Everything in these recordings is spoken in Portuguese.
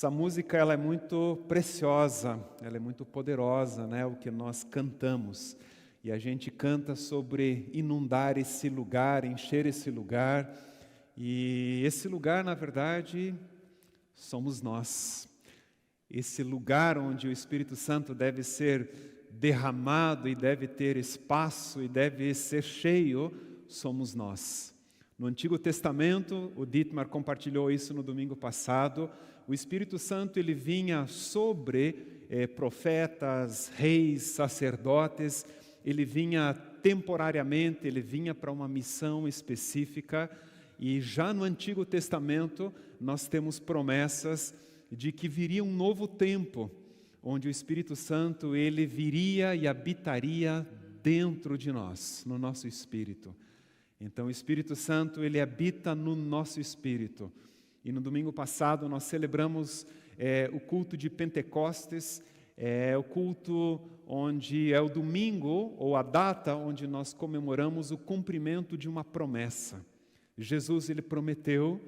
Essa música ela é muito preciosa, ela é muito poderosa, né? O que nós cantamos. E a gente canta sobre inundar esse lugar, encher esse lugar. E esse lugar, na verdade, somos nós. Esse lugar onde o Espírito Santo deve ser derramado e deve ter espaço e deve ser cheio, somos nós. No Antigo Testamento, o Dietmar compartilhou isso no domingo passado, o Espírito Santo ele vinha sobre profetas, reis, sacerdotes, ele vinha temporariamente, ele vinha para uma missão específica, e já no Antigo Testamento nós temos promessas de que viria um novo tempo, onde o Espírito Santo ele viria e habitaria dentro de nós, no nosso espírito. Então o Espírito Santo ele habita no nosso espírito. E no domingo passado nós celebramos o culto de Pentecostes, o culto onde é o domingo, ou a data onde nós comemoramos o cumprimento de uma promessa. Jesus ele prometeu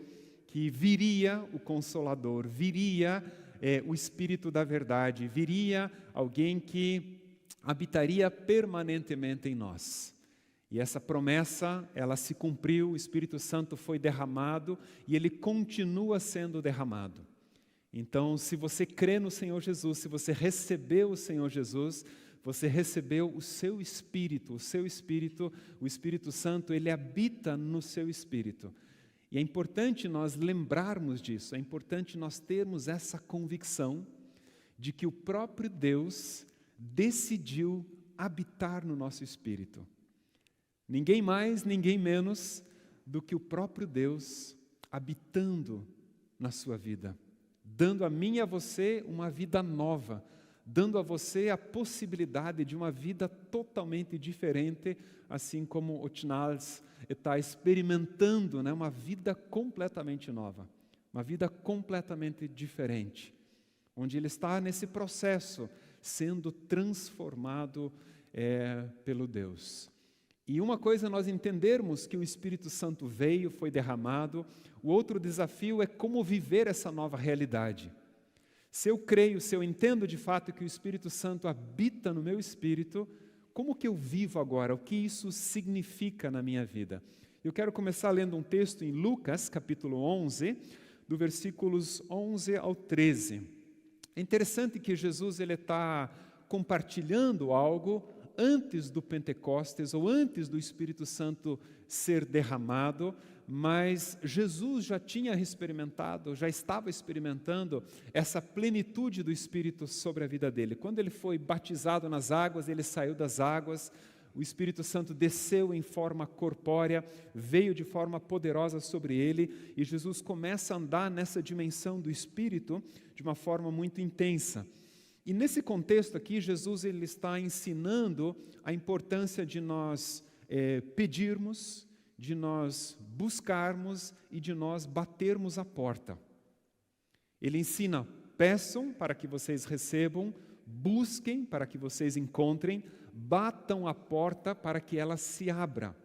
que viria o Consolador, viria o Espírito da verdade, viria alguém que habitaria permanentemente em nós. E essa promessa, ela se cumpriu, o Espírito Santo foi derramado e ele continua sendo derramado. Então, se você crê no Senhor Jesus, se você recebeu o Senhor Jesus, você recebeu o seu Espírito, o Espírito Santo, ele habita no seu Espírito. E é importante nós lembrarmos disso, é importante nós termos essa convicção de que o próprio Deus decidiu habitar no nosso Espírito. Ninguém mais, ninguém menos do que o próprio Deus habitando na sua vida, dando a mim e a você uma vida nova, dando a você a possibilidade de uma vida totalmente diferente, assim como o Tnals está experimentando, né, uma vida completamente nova, uma vida completamente diferente, onde ele está nesse processo, sendo transformado pelo Deus. E uma coisa é nós entendermos que o Espírito Santo veio, foi derramado. O outro desafio é como viver essa nova realidade. Se eu creio, se eu entendo de fato que o Espírito Santo habita no meu espírito, como que eu vivo agora? O que isso significa na minha vida? Eu quero começar lendo um texto em Lucas, capítulo 11, do versículos 11 ao 13. É interessante que Jesus ele está compartilhando algo antes do Pentecostes, ou antes do Espírito Santo ser derramado, mas Jesus já tinha experimentado, já estava experimentando essa plenitude do Espírito sobre a vida dele. Quando ele foi batizado nas águas, ele saiu das águas, o Espírito Santo desceu em forma corpórea, veio de forma poderosa sobre ele, e Jesus começa a andar nessa dimensão do Espírito de uma forma muito intensa. E nesse contexto aqui, Jesus ele está ensinando a importância de nós pedirmos, de nós buscarmos e de nós batermos a porta. Ele ensina, peçam para que vocês recebam, busquem para que vocês encontrem, batam a porta para que ela se abra.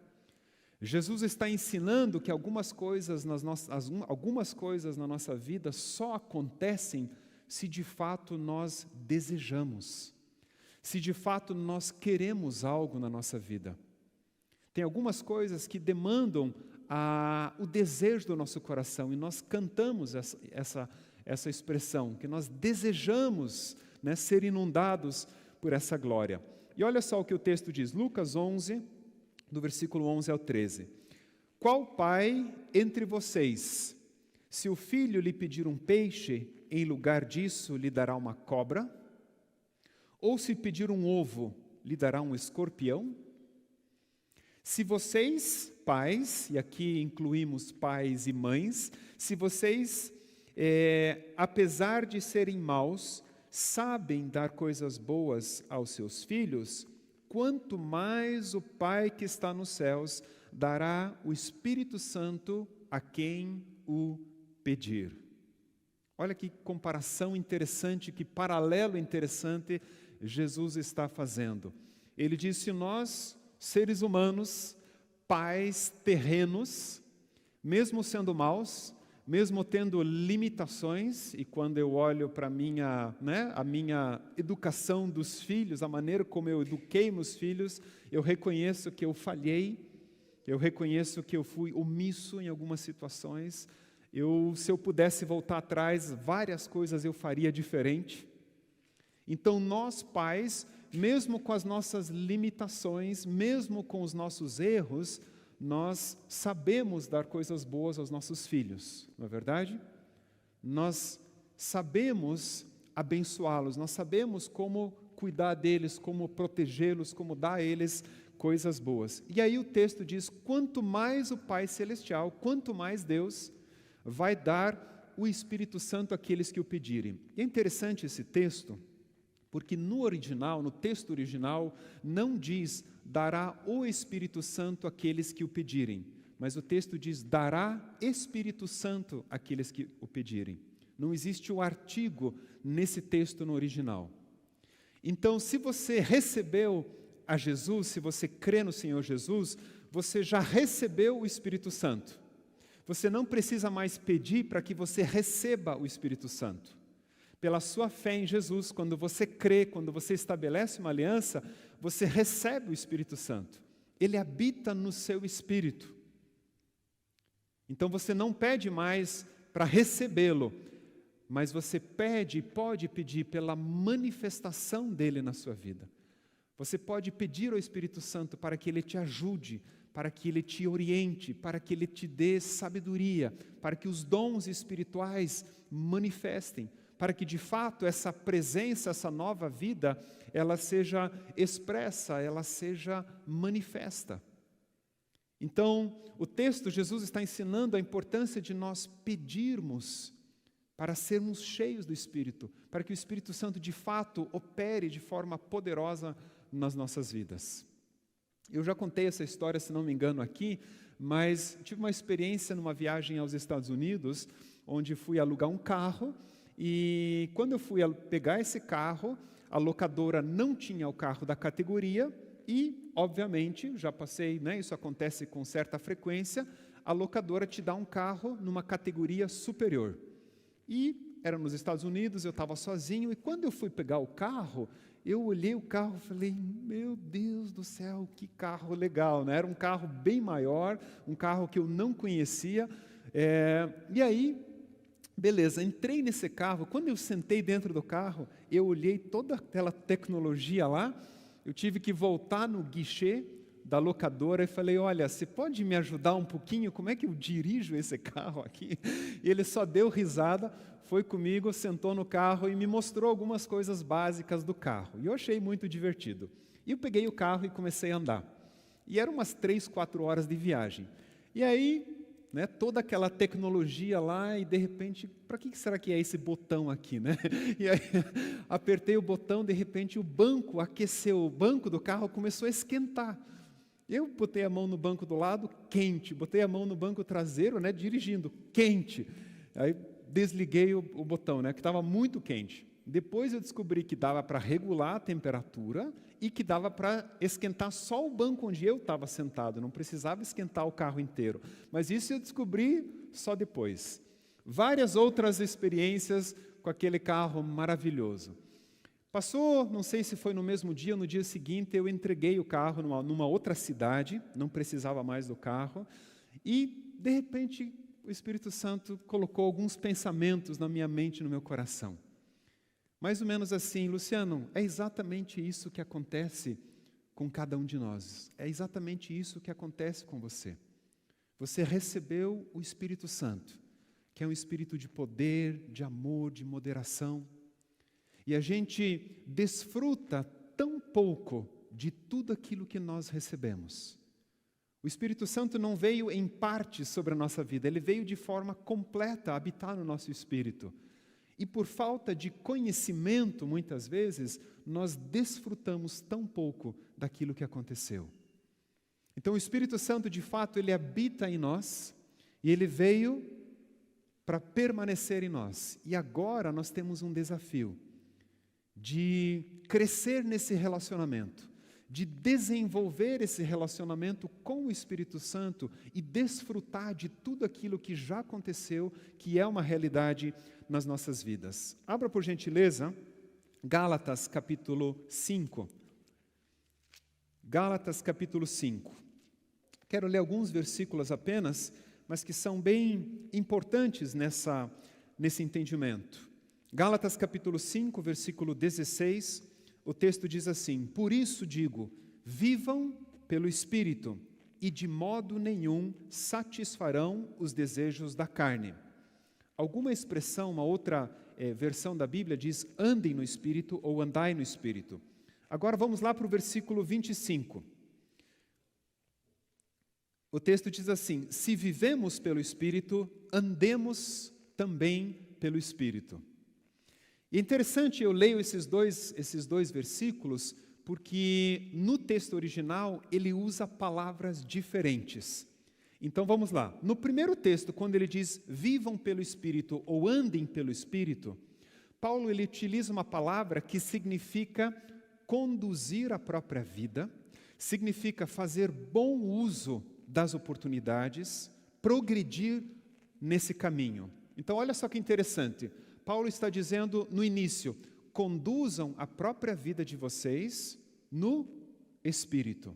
Jesus está ensinando que algumas coisas na nossa vida só acontecem se de fato nós desejamos, se de fato nós queremos algo na nossa vida. Tem algumas coisas que demandam o desejo do nosso coração, e nós cantamos essa expressão, que nós desejamos, né, ser inundados por essa glória. E olha só o que o texto diz, Lucas 11, do versículo 11 ao 13. Qual pai entre vocês, se o filho lhe pedir um peixe, em lugar disso lhe dará uma cobra? Ou se pedir um ovo, lhe dará um escorpião? Se vocês, pais, e aqui incluímos pais e mães, se vocês, apesar de serem maus, sabem dar coisas boas aos seus filhos, quanto mais o Pai que está nos céus dará o Espírito Santo a quem o pedir. Olha que comparação interessante, que paralelo interessante Jesus está fazendo. Ele diz, se nós, seres humanos, pais terrenos, mesmo sendo maus, mesmo tendo limitações, e quando eu olho para a minha educação dos filhos, a maneira como eu eduquei meus filhos, eu reconheço que eu falhei, eu reconheço que eu fui omisso em algumas situações. Se eu pudesse voltar atrás, várias coisas eu faria diferente. Então nós pais, mesmo com as nossas limitações, mesmo com os nossos erros, nós sabemos dar coisas boas aos nossos filhos, não é verdade? Nós sabemos abençoá-los, nós sabemos como cuidar deles, como protegê-los, como dar a eles coisas boas. E aí o texto diz, quanto mais o Pai Celestial, quanto mais Deus vai dar o Espírito Santo àqueles que o pedirem. E é interessante esse texto, porque no texto original, não diz, dará o Espírito Santo àqueles que o pedirem, mas o texto diz, dará Espírito Santo àqueles que o pedirem. Não existe o artigo nesse texto no original. Então, se você recebeu a Jesus, se você crê no Senhor Jesus, você já recebeu o Espírito Santo. Você não precisa mais pedir para que você receba o Espírito Santo. Pela sua fé em Jesus, quando você crê, quando você estabelece uma aliança, você recebe o Espírito Santo. Ele habita no seu espírito. Então você não pede mais para recebê-lo, mas você pode pedir pela manifestação dele na sua vida. Você pode pedir ao Espírito Santo para que ele te ajude, para que ele te oriente, para que ele te dê sabedoria, para que os dons espirituais manifestem, para que de fato essa presença, essa nova vida, ela seja expressa, ela seja manifesta. Então, o texto, Jesus está ensinando a importância de nós pedirmos para sermos cheios do Espírito, para que o Espírito Santo de fato opere de forma poderosa nas nossas vidas. Eu já contei essa história, se não me engano, aqui, mas tive uma experiência numa viagem aos Estados Unidos, onde fui alugar um carro, e quando eu fui pegar esse carro, a locadora não tinha o carro da categoria e, obviamente, já passei, isso acontece com certa frequência, a locadora te dá um carro numa categoria superior. E era nos Estados Unidos, eu estava sozinho, e quando eu fui pegar o carro, eu olhei o carro e falei, meu Deus do céu, que carro legal, né? Era um carro bem maior, um carro que eu não conhecia, e aí, beleza, entrei nesse carro. Quando eu sentei dentro do carro, eu olhei toda aquela tecnologia lá, eu tive que voltar no guichê da locadora e falei, olha, você pode me ajudar um pouquinho? Como é que eu dirijo esse carro aqui? E ele só deu risada, foi comigo, sentou no carro e me mostrou algumas coisas básicas do carro. E eu achei muito divertido. E eu peguei o carro e comecei a andar. E eram umas 3, 4 horas de viagem. E aí, toda aquela tecnologia lá e de repente, para que será que é esse botão aqui, né? E aí apertei o botão, de repente o banco aqueceu, o banco do carro começou a esquentar. Eu botei a mão no banco do lado, quente, botei a mão no banco traseiro, dirigindo, quente. Aí desliguei o botão, que estava muito quente. Depois eu descobri que dava para regular a temperatura e que dava para esquentar só o banco onde eu estava sentado, não precisava esquentar o carro inteiro. Mas isso eu descobri só depois. Várias outras experiências com aquele carro maravilhoso. Passou, não sei se foi no mesmo dia ou no dia seguinte, eu entreguei o carro numa outra cidade, não precisava mais do carro, e de repente o Espírito Santo colocou alguns pensamentos na minha mente e no meu coração. Mais ou menos assim, Luciano, é exatamente isso que acontece com cada um de nós. É exatamente isso que acontece com você. Você recebeu o Espírito Santo, que é um espírito de poder, de amor, de moderação. E a gente desfruta tão pouco de tudo aquilo que nós recebemos. O Espírito Santo não veio em parte sobre a nossa vida, ele veio de forma completa a habitar no nosso espírito. E por falta de conhecimento, muitas vezes, nós desfrutamos tão pouco daquilo que aconteceu. Então o Espírito Santo, de fato, ele habita em nós e ele veio para permanecer em nós. E agora nós temos um desafio de crescer nesse relacionamento, de desenvolver esse relacionamento com o Espírito Santo e desfrutar de tudo aquilo que já aconteceu, que é uma realidade nas nossas vidas. Abra, por gentileza, Gálatas capítulo 5. Gálatas capítulo 5. Quero ler alguns versículos apenas, mas que são bem importantes nesse entendimento. Gálatas capítulo 5, versículo 16, o texto diz assim: Por isso digo, vivam pelo Espírito, e de modo nenhum satisfarão os desejos da carne. Alguma expressão, uma outra versão da Bíblia diz, andem no Espírito ou andai no Espírito. Agora vamos lá para o versículo 25. O texto diz assim: se vivemos pelo Espírito, andemos também pelo Espírito. E é interessante, eu leio esses dois versículos, porque no texto original ele usa palavras diferentes. Então vamos lá. No primeiro texto, quando ele diz vivam pelo Espírito ou andem pelo Espírito, Paulo ele utiliza uma palavra que significa conduzir a própria vida, significa fazer bom uso das oportunidades, progredir nesse caminho. Então olha só que interessante. Paulo está dizendo no início, conduzam a própria vida de vocês no Espírito.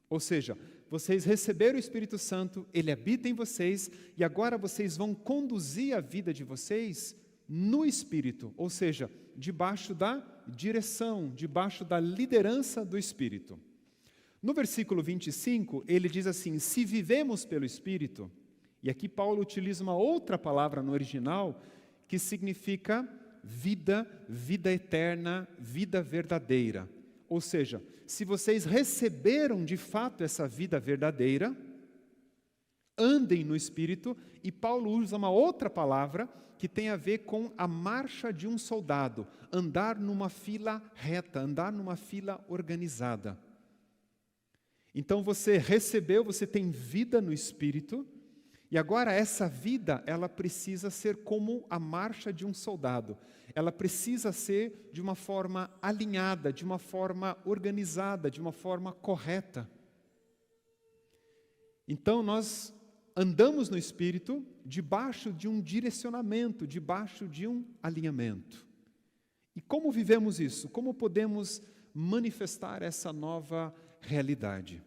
Ou seja, vocês receberam o Espírito Santo, ele habita em vocês, e agora vocês vão conduzir a vida de vocês no Espírito, ou seja, debaixo da direção, debaixo da liderança do Espírito. No versículo 25, ele diz assim, se vivemos pelo Espírito, e aqui Paulo utiliza uma outra palavra no original, que significa vida, vida eterna, vida verdadeira. Ou seja, se vocês receberam de fato essa vida verdadeira, andem no Espírito, e Paulo usa uma outra palavra que tem a ver com a marcha de um soldado, andar numa fila reta, andar numa fila organizada. Então você recebeu, você tem vida no Espírito, e agora essa vida, ela precisa ser como a marcha de um soldado. Ela precisa ser de uma forma alinhada, de uma forma organizada, de uma forma correta. Então nós andamos no Espírito debaixo de um direcionamento, debaixo de um alinhamento. E como vivemos isso? Como podemos manifestar essa nova realidade?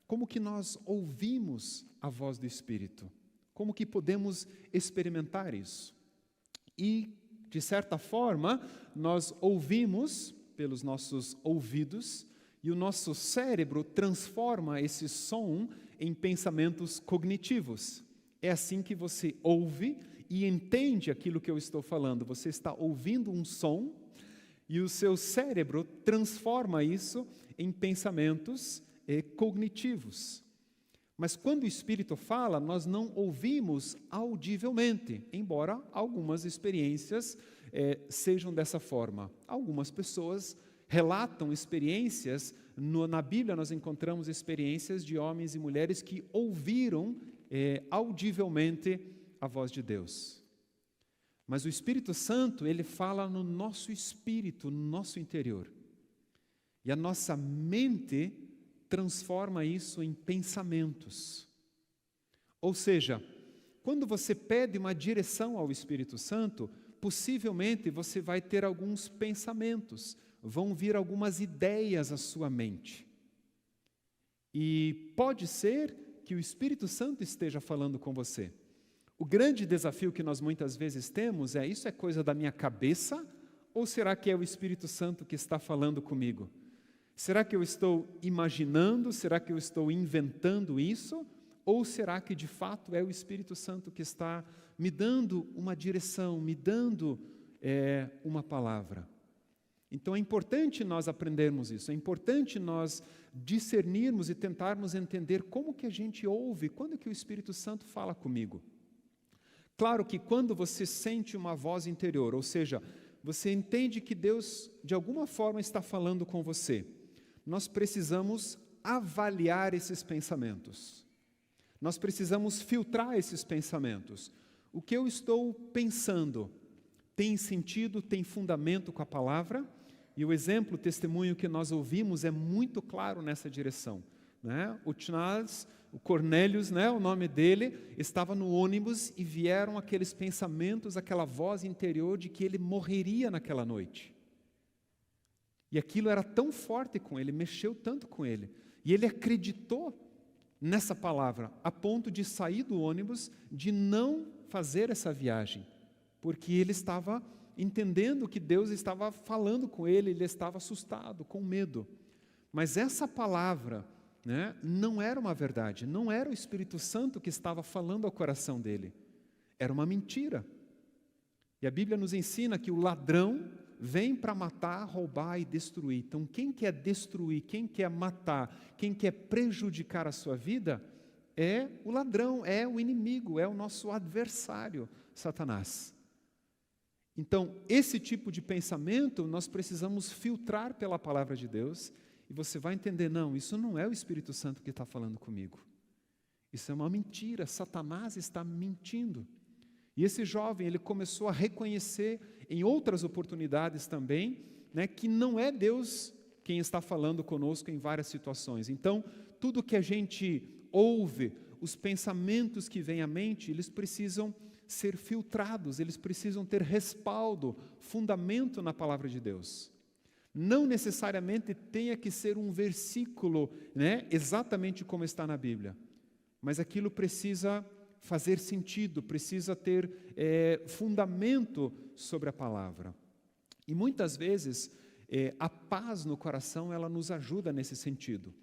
Como que nós ouvimos a voz do Espírito? Como que podemos experimentar isso? E, de certa forma, nós ouvimos pelos nossos ouvidos e o nosso cérebro transforma esse som em pensamentos cognitivos. É assim que você ouve e entende aquilo que eu estou falando. Você está ouvindo um som e o seu cérebro transforma isso em pensamentos cognitivos. Mas quando o Espírito fala, nós não ouvimos audivelmente, embora algumas experiências sejam dessa forma. Algumas pessoas relatam experiências, na Bíblia nós encontramos experiências de homens e mulheres que ouviram audivelmente a voz de Deus. Mas o Espírito Santo, ele fala no nosso espírito, no nosso interior. E a nossa mente transforma isso em pensamentos. Ou seja, quando você pede uma direção ao Espírito Santo, possivelmente você vai ter alguns pensamentos, vão vir algumas ideias à sua mente. E pode ser que o Espírito Santo esteja falando com você. O grande desafio que nós muitas vezes temos é, isso é coisa da minha cabeça, ou será que é o Espírito Santo que está falando comigo? Será que eu estou imaginando? Será que eu estou inventando isso? Ou será que de fato é o Espírito Santo que está me dando uma direção, me dando uma palavra? Então é importante nós aprendermos isso, é importante nós discernirmos e tentarmos entender como que a gente ouve, quando que o Espírito Santo fala comigo. Claro que quando você sente uma voz interior, ou seja, você entende que Deus de alguma forma está falando com você, nós precisamos avaliar esses pensamentos. Nós precisamos filtrar esses pensamentos. O que eu estou pensando tem sentido, tem fundamento com a palavra? E o exemplo, o testemunho que nós ouvimos é muito claro nessa direção, né? O Charles, o Cornelius, né, o nome dele, estava no ônibus e vieram aqueles pensamentos, aquela voz interior de que ele morreria naquela noite. E aquilo era tão forte com ele, mexeu tanto com ele. E ele acreditou nessa palavra, a ponto de sair do ônibus, de não fazer essa viagem, porque ele estava entendendo que Deus estava falando com ele, ele estava assustado, com medo. Mas essa palavra, né, não era uma verdade, não era o Espírito Santo que estava falando ao coração dele, era uma mentira. E a Bíblia nos ensina que o ladrão vem para matar, roubar e destruir. Então, quem quer destruir, quem quer matar, quem quer prejudicar a sua vida, é o ladrão, é o inimigo, é o nosso adversário, Satanás. Então, esse tipo de pensamento nós precisamos filtrar pela palavra de Deus, e você vai entender, não, isso não é o Espírito Santo que está falando comigo. Isso é uma mentira, Satanás está mentindo. E esse jovem, ele começou a reconhecer em outras oportunidades também, né, que não é Deus quem está falando conosco em várias situações. Então, tudo que a gente ouve, os pensamentos que vêm à mente, eles precisam ser filtrados, eles precisam ter respaldo, fundamento na palavra de Deus. Não necessariamente tenha que ser um versículo, né, exatamente como está na Bíblia, mas aquilo precisa fazer sentido, precisa ter fundamento sobre a palavra. E muitas vezes, a paz no coração, ela nos ajuda nesse sentido.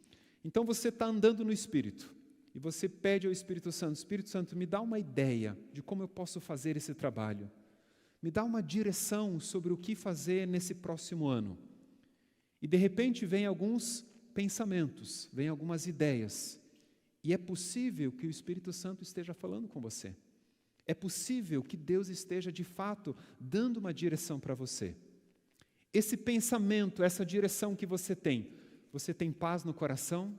Então você está andando no Espírito, e você pede ao Espírito Santo, me dá uma ideia de como eu posso fazer esse trabalho. Me dá uma direção sobre o que fazer nesse próximo ano. E de repente vem alguns pensamentos, vem algumas ideias. E é possível que o Espírito Santo esteja falando com você. É possível que Deus esteja de fato dando uma direção para você. Esse pensamento, essa direção que você tem paz no coração?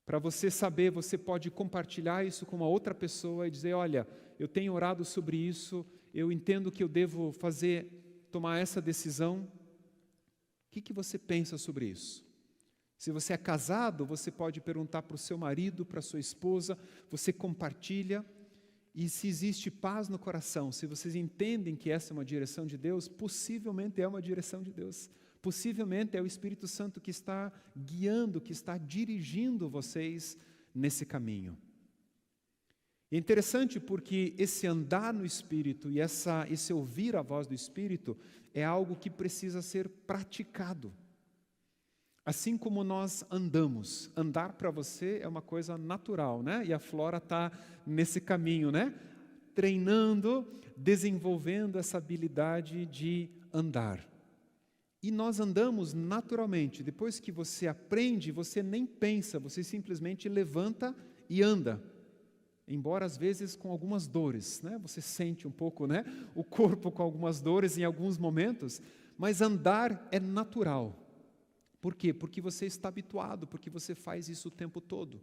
Para você saber, você pode compartilhar isso com uma outra pessoa e dizer, olha, eu tenho orado sobre isso, eu entendo que eu devo tomar essa decisão. O que você pensa sobre isso? Se você é casado, você pode perguntar para o seu marido, para a sua esposa, você compartilha, e se existe paz no coração, se vocês entendem que essa é uma direção de Deus, possivelmente é uma direção de Deus. Possivelmente é o Espírito Santo que está guiando, que está dirigindo vocês nesse caminho. É interessante porque esse andar no Espírito e esse ouvir a voz do Espírito é algo que precisa ser praticado. Assim como nós andamos, andar para você é uma coisa natural, né? E a Flora está nesse caminho, né? Treinando, desenvolvendo essa habilidade de andar. E nós andamos naturalmente. Depois que você aprende, você nem pensa, você simplesmente levanta e anda. Embora às vezes com algumas dores, né? Você sente um pouco, né? O corpo com algumas dores em alguns momentos, mas andar é natural. Por quê? Porque você está habituado, porque você faz isso o tempo todo.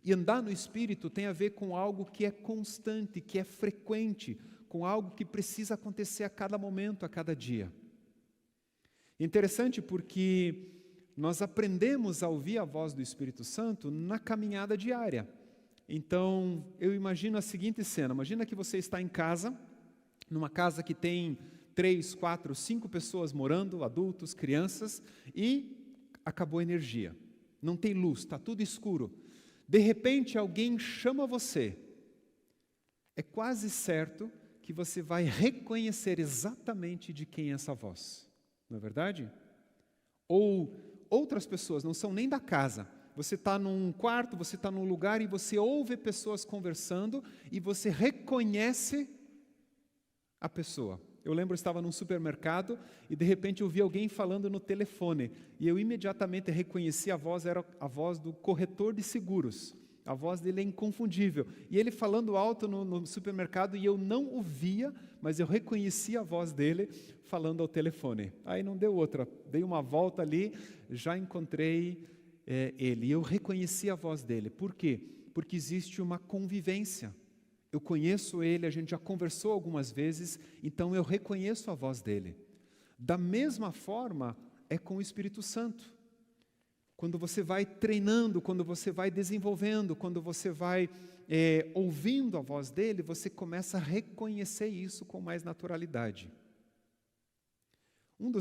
E andar no Espírito tem a ver com algo que é constante, que é frequente, com algo que precisa acontecer a cada momento, a cada dia. Interessante porque nós aprendemos a ouvir a voz do Espírito Santo na caminhada diária. Então, eu imagino a seguinte cena, imagina que você está em casa, numa casa que tem 3, 4, 5 pessoas morando, adultos, crianças, e acabou a energia, não tem luz, está tudo escuro. De repente alguém chama você, é quase certo que você vai reconhecer exatamente de quem é essa voz, não é verdade? Ou outras pessoas, não são nem da casa, você está num quarto, você está num lugar e você ouve pessoas conversando e você reconhece a pessoa. Eu lembro, eu estava num supermercado e de repente eu vi alguém falando no telefone e eu imediatamente reconheci a voz, era a voz do corretor de seguros. A voz dele é inconfundível. E ele falando alto no supermercado e eu não ouvia, mas eu reconheci a voz dele falando ao telefone. Aí não deu outra, dei uma volta ali, já encontrei ele. E eu reconheci a voz dele. Por quê? Porque existe uma convivência. Eu conheço ele, a gente já conversou algumas vezes, então eu reconheço a voz dele. Da mesma forma, é com o Espírito Santo. Quando você vai treinando, quando você vai desenvolvendo, quando você vai ouvindo a voz dele, você começa a reconhecer isso com mais naturalidade. Uma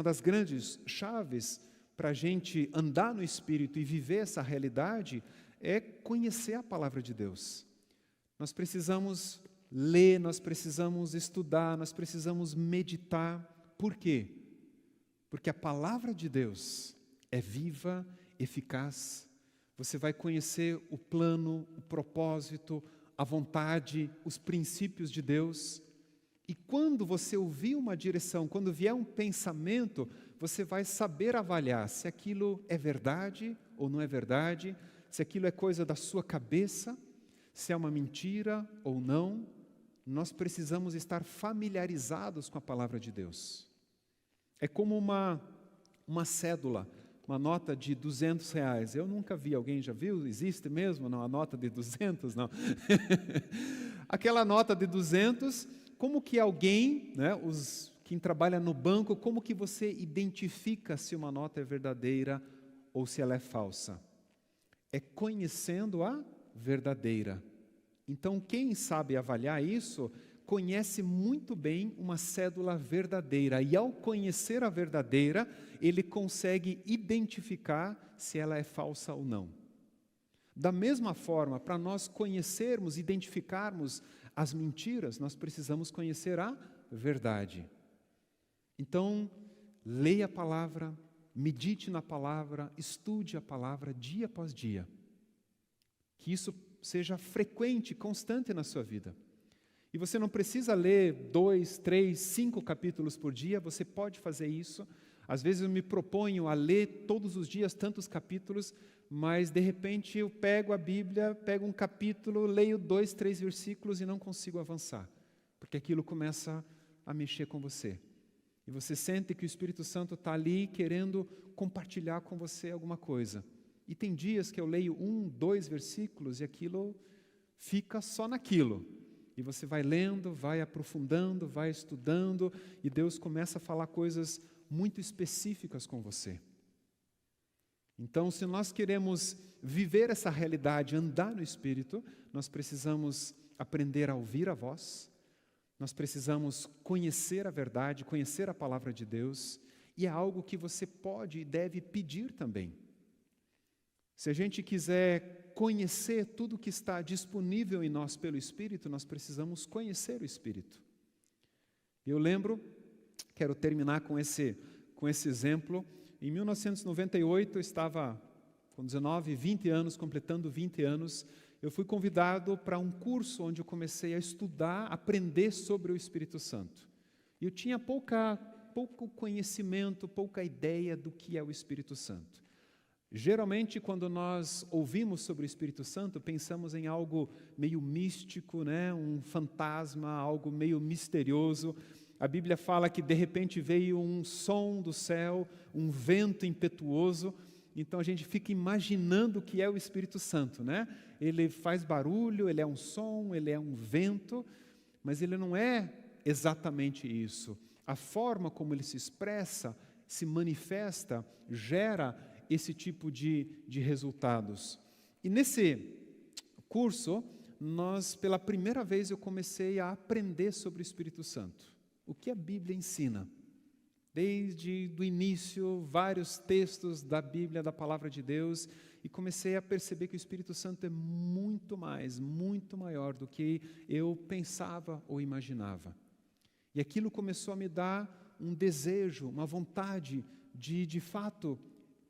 das grandes chaves para a gente andar no Espírito e viver essa realidade é conhecer a palavra de Deus. Nós precisamos ler, nós precisamos estudar, nós precisamos meditar. Por quê? Porque a palavra de Deus é viva, eficaz. Você vai conhecer o plano, o propósito, a vontade, os princípios de Deus. E quando você ouvir uma direção, quando vier um pensamento, você vai saber avaliar se aquilo é verdade ou não é verdade, se aquilo é coisa da sua cabeça, se é uma mentira ou não. Nós precisamos estar familiarizados com a palavra de Deus. É como uma cédula, uma nota de R$200. Eu nunca vi, alguém já viu? Existe mesmo? Não, a nota de 200, não. Aquela nota de 200, como que alguém, né, quem trabalha no banco, como que você identifica se uma nota é verdadeira ou se ela é falsa? É conhecendo a verdadeira. Então, quem sabe avaliar isso, conhece muito bem uma cédula verdadeira. E ao conhecer a verdadeira, ele consegue identificar se ela é falsa ou não. Da mesma forma, para nós conhecermos, identificarmos as mentiras, nós precisamos conhecer a verdade. Então, leia a palavra, medite na palavra, estude a palavra dia após dia. Que isso seja frequente, constante na sua vida. E você não precisa ler 2, 3, 5 capítulos por dia, você pode fazer isso. Às vezes eu me proponho a ler todos os dias tantos capítulos, mas de repente eu pego a Bíblia, pego um capítulo, leio 2, 3 versículos e não consigo avançar, porque aquilo começa a mexer com você. E você sente que o Espírito Santo está ali querendo compartilhar com você alguma coisa. E tem dias que eu leio 1, 2 versículos e aquilo fica só naquilo. E você vai lendo, vai aprofundando, vai estudando, e Deus começa a falar coisas muito específicas com você. Então, se nós queremos viver essa realidade, andar no Espírito, nós precisamos aprender a ouvir a voz, nós precisamos conhecer a verdade, conhecer a palavra de Deus, e é algo que você pode e deve pedir também. Se a gente quiser conhecer tudo que está disponível em nós pelo Espírito, nós precisamos conhecer o Espírito. Eu lembro, quero terminar com esse exemplo. Em 1998, eu estava com 19, 20 anos, completando 20 anos, eu fui convidado para um curso onde eu comecei a estudar, aprender sobre o Espírito Santo. E eu tinha pouco conhecimento, pouca ideia do que é o Espírito Santo. Geralmente, quando nós ouvimos sobre o Espírito Santo, pensamos em algo meio místico, né? Um fantasma, algo meio misterioso. A Bíblia fala que de repente veio um som do céu, um vento impetuoso. Então a gente fica imaginando o que é o Espírito Santo, né? Ele faz barulho, ele é um som, ele é um vento, mas ele não é exatamente isso. A forma como ele se expressa, se manifesta, gera esse tipo de resultados. E nesse curso, pela primeira vez, eu comecei a aprender sobre o Espírito Santo. O que a Bíblia ensina? Desde o início, vários textos da Bíblia, da Palavra de Deus, e comecei a perceber que o Espírito Santo é muito mais, muito maior do que eu pensava ou imaginava. E aquilo começou a me dar um desejo, uma vontade de fato,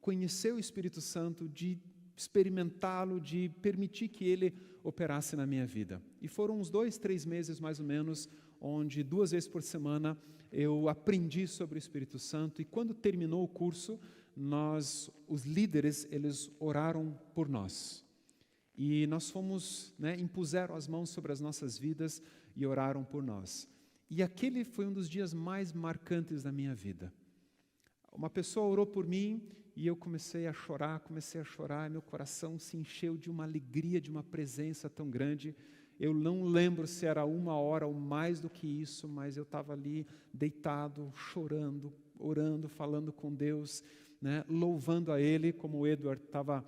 conhecer o Espírito Santo, de experimentá-lo, de permitir que ele operasse na minha vida. E foram uns 2, 3 meses mais ou menos, onde 2 vezes por semana eu aprendi sobre o Espírito Santo, e quando terminou o curso, os líderes, eles oraram por nós. E nós fomos, impuseram as mãos sobre as nossas vidas e oraram por nós. E aquele foi um dos dias mais marcantes da minha vida. Uma pessoa orou por mim e eu comecei a chorar, meu coração se encheu de uma alegria, de uma presença tão grande. Eu não lembro se era 1 hora ou mais do que isso, mas eu estava ali deitado, chorando, orando, falando com Deus, né, louvando a Ele, como o Edward estava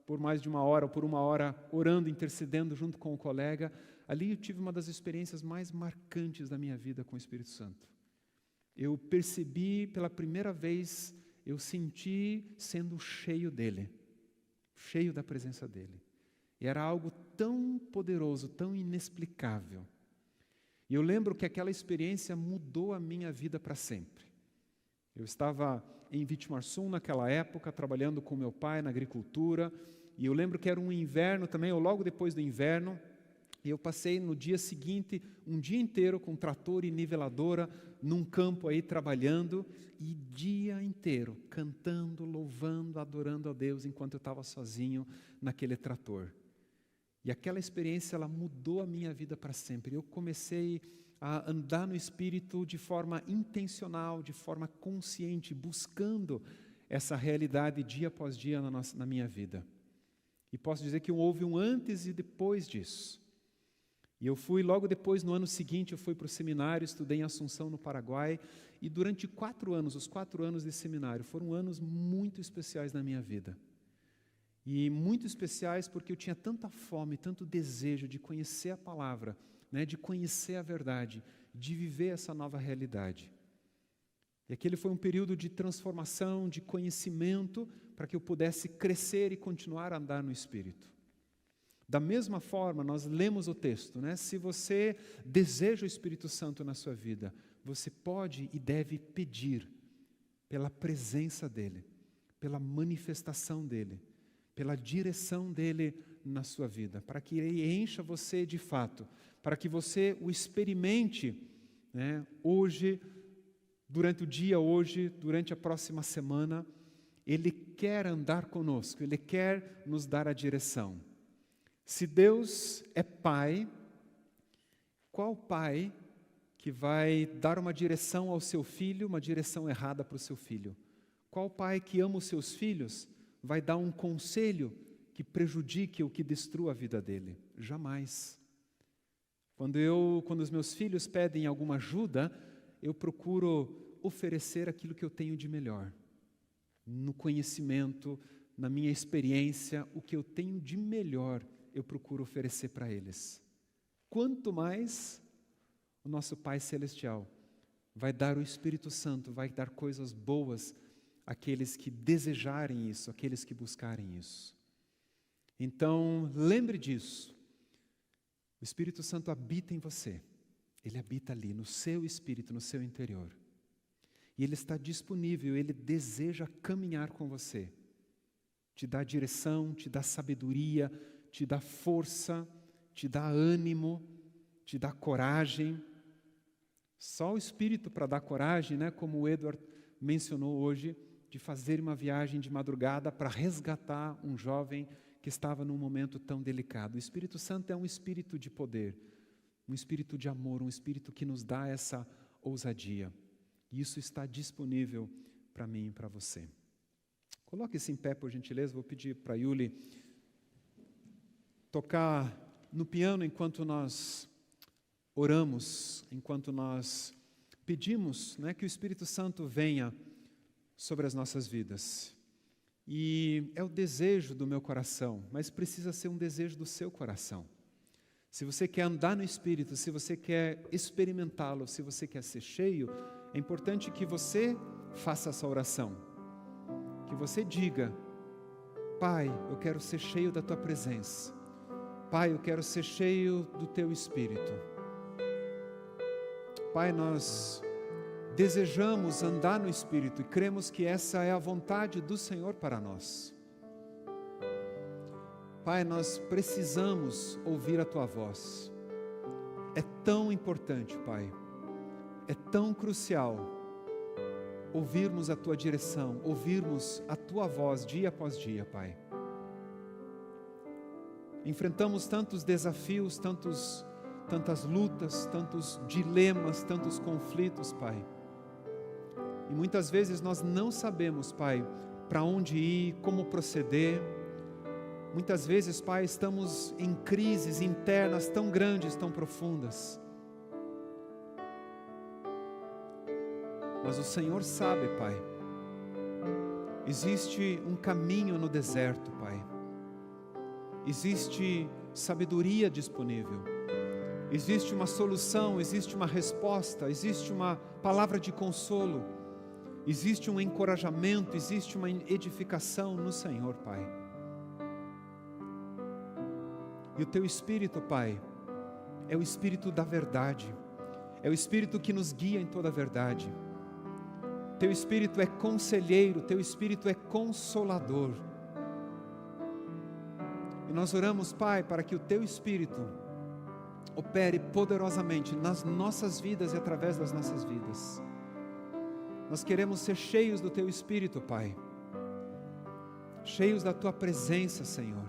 por mais de 1 hora ou por 1 hora orando, intercedendo junto com o colega. Ali eu tive uma das experiências mais marcantes da minha vida com o Espírito Santo. Eu percebi pela primeira vez, eu senti sendo cheio dEle, cheio da presença dEle. E era algo tão poderoso, tão inexplicável. E eu lembro que aquela experiência mudou a minha vida para sempre. Eu estava em Vitimarsum naquela época, trabalhando com meu pai na agricultura, e eu lembro que era um inverno também, ou logo depois do inverno, e eu passei no dia seguinte, um dia inteiro com trator e niveladora, num campo aí trabalhando, e dia inteiro cantando, louvando, adorando a Deus, enquanto eu estava sozinho naquele trator. E aquela experiência, ela mudou a minha vida para sempre. Eu comecei a andar no Espírito de forma intencional, de forma consciente, buscando essa realidade dia após dia na minha vida. E posso dizer que houve um antes e depois disso. E eu fui, logo depois, no ano seguinte, eu fui para o seminário, estudei em Assunção, no Paraguai, e durante 4 anos, os 4 anos de seminário, foram anos muito especiais na minha vida. E muito especiais porque eu tinha tanta fome, tanto desejo de conhecer a palavra, né, de conhecer a verdade, de viver essa nova realidade. E aquele foi um período de transformação, de conhecimento, para que eu pudesse crescer e continuar a andar no Espírito. Da mesma forma, nós lemos o texto, né? Se você deseja o Espírito Santo na sua vida, você pode e deve pedir pela presença dEle, pela manifestação dEle, pela direção dEle na sua vida, para que Ele encha você de fato, para que você o experimente, né, hoje, durante o dia hoje, durante a próxima semana. Ele quer andar conosco, Ele quer nos dar a direção. Se Deus é Pai, qual pai que vai dar uma direção ao seu filho, uma direção errada para o seu filho? Qual pai que ama os seus filhos vai dar um conselho que prejudique ou que destrua a vida dele? Jamais. Quando os meus filhos pedem alguma ajuda, eu procuro oferecer aquilo que eu tenho de melhor. No conhecimento, na minha experiência, o que eu tenho de melhor, eu procuro oferecer para eles. Quanto mais o nosso Pai Celestial vai dar o Espírito Santo, vai dar coisas boas àqueles que desejarem isso, àqueles que buscarem isso. Então, lembre disso. O Espírito Santo habita em você. Ele habita ali, no seu espírito, no seu interior. E Ele está disponível, Ele deseja caminhar com você. Te dá direção, te dá sabedoria, te dá força, te dá ânimo, te dá coragem. Só o Espírito para dar coragem, né? Como o Edward mencionou hoje, de fazer uma viagem de madrugada para resgatar um jovem que estava num momento tão delicado. O Espírito Santo é um espírito de poder, um espírito de amor, um espírito que nos dá essa ousadia. E isso está disponível para mim e para você. Coloque-se em pé, por gentileza. Vou pedir para a Yuli tocar no piano enquanto nós oramos, enquanto nós pedimos, né, que o Espírito Santo venha sobre as nossas vidas. E é o desejo do meu coração, mas precisa ser um desejo do seu coração. Se você quer andar no Espírito, se você quer experimentá-lo, se você quer ser cheio, é importante que você faça essa oração. Que você diga: Pai, eu quero ser cheio da Tua presença. Pai, eu quero ser cheio do Teu Espírito. Pai, nós desejamos andar no Espírito e cremos que essa é a vontade do Senhor para nós. Pai, nós precisamos ouvir a Tua voz. É tão importante, Pai, é tão crucial ouvirmos a Tua direção, ouvirmos a Tua voz dia após dia, Pai. Enfrentamos tantos desafios, tantas lutas, tantos dilemas, tantos conflitos, Pai. E muitas vezes nós não sabemos, Pai, para onde ir, como proceder. Muitas vezes, Pai, estamos em crises internas tão grandes, tão profundas. Mas o Senhor sabe, Pai, existe um caminho no deserto, Pai. Existe sabedoria disponível. Existe uma solução, existe uma resposta, existe uma palavra de consolo. Existe um encorajamento, existe uma edificação no Senhor, Pai. E o Teu Espírito, Pai, é o Espírito da verdade. É o Espírito que nos guia em toda a verdade. Teu Espírito é conselheiro, Teu Espírito é consolador. E nós oramos, Pai, para que o Teu Espírito opere poderosamente nas nossas vidas e através das nossas vidas. Nós queremos ser cheios do Teu Espírito, Pai. Cheios da Tua presença, Senhor.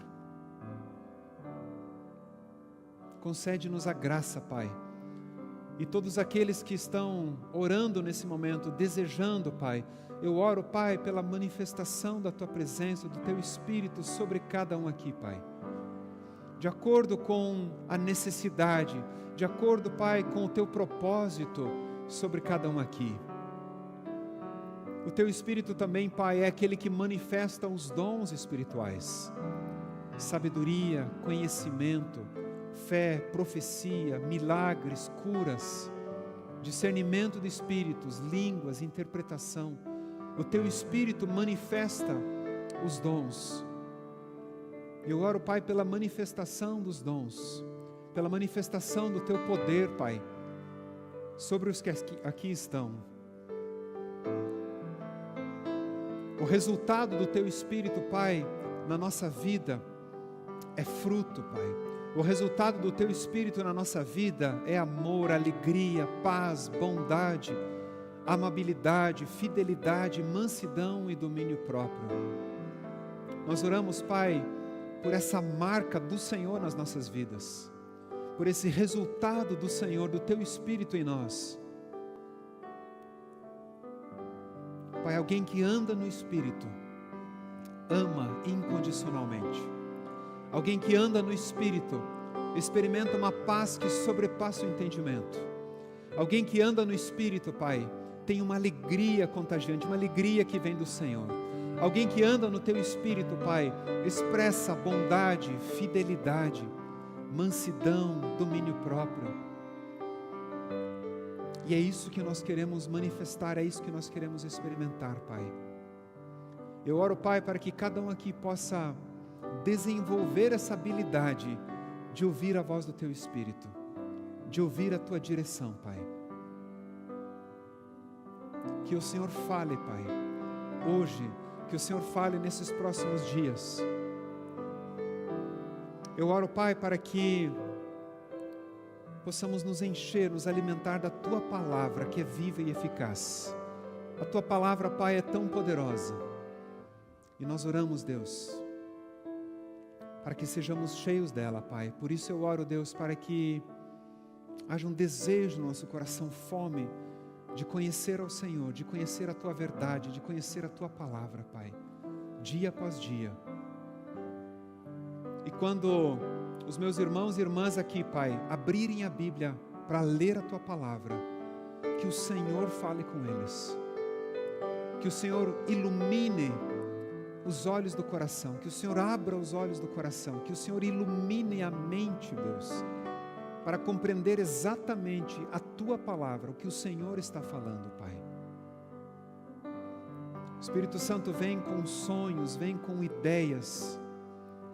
Concede-nos a graça, Pai. E todos aqueles que estão orando nesse momento, desejando, Pai, eu oro, Pai, pela manifestação da Tua presença, do Teu Espírito sobre cada um aqui, Pai. De acordo com a necessidade, de acordo, Pai, com o Teu propósito sobre cada um aqui. O Teu Espírito também, Pai, é aquele que manifesta os dons espirituais. Sabedoria, conhecimento, fé, profecia, milagres, curas, discernimento de espíritos, línguas, interpretação. O Teu Espírito manifesta os dons. Eu oro, Pai, pela manifestação dos dons, pela manifestação do Teu poder, Pai, sobre os que aqui estão. O resultado do Teu Espírito, Pai, na nossa vida é fruto, Pai. O resultado do Teu Espírito na nossa vida é amor, alegria, paz, bondade, amabilidade, fidelidade, mansidão e domínio próprio. Nós oramos, Pai, por essa marca do Senhor nas nossas vidas, por esse resultado do Senhor, do Teu Espírito em nós. Pai, alguém que anda no Espírito, ama incondicionalmente. Alguém que anda no Espírito, experimenta uma paz que sobrepassa o entendimento. Alguém que anda no Espírito, Pai, tem uma alegria contagiante, uma alegria que vem do Senhor. Alguém que anda no Teu Espírito, Pai, expressa bondade, fidelidade, mansidão, domínio próprio. E é isso que nós queremos manifestar, é isso que nós queremos experimentar, Pai. Eu oro, Pai, para que cada um aqui possa desenvolver essa habilidade de ouvir a voz do Teu Espírito, de ouvir a Tua direção, Pai. Que o Senhor fale, Pai, hoje, que o Senhor fale nesses próximos dias. Eu oro, Pai, para que possamos nos encher, nos alimentar da Tua palavra, que é viva e eficaz. A Tua palavra, Pai, é tão poderosa. E nós oramos, Deus, para que sejamos cheios dela, Pai. Por isso eu oro, Deus, para que haja um desejo no nosso coração, fome de conhecer ao Senhor, de conhecer a Tua verdade, de conhecer a Tua palavra, Pai, dia após dia. E quando os meus irmãos e irmãs aqui, Pai, abrirem a Bíblia para ler a Tua palavra, que o Senhor fale com eles, que o Senhor ilumine os olhos do coração, que o Senhor abra os olhos do coração, que o Senhor ilumine a mente, Deus, para compreender exatamente a Tua palavra, o que o Senhor está falando, Pai. O Espírito Santo vem com sonhos, vem com ideias,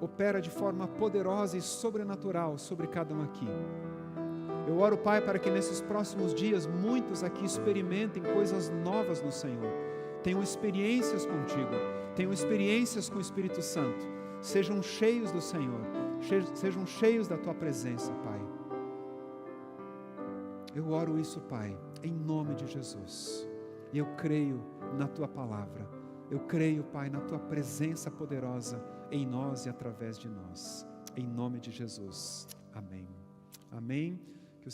opera de forma poderosa e sobrenatural sobre cada um aqui. Eu oro, Pai, para que nesses próximos dias muitos aqui experimentem coisas novas no Senhor, tenham experiências contigo, tenham experiências com o Espírito Santo, sejam cheios do Senhor, sejam cheios da Tua presença, Pai. Eu oro isso, Pai, em nome de Jesus, e eu creio na Tua palavra, eu creio, Pai, na Tua presença poderosa em nós e através de nós, em nome de Jesus, amém. Amém.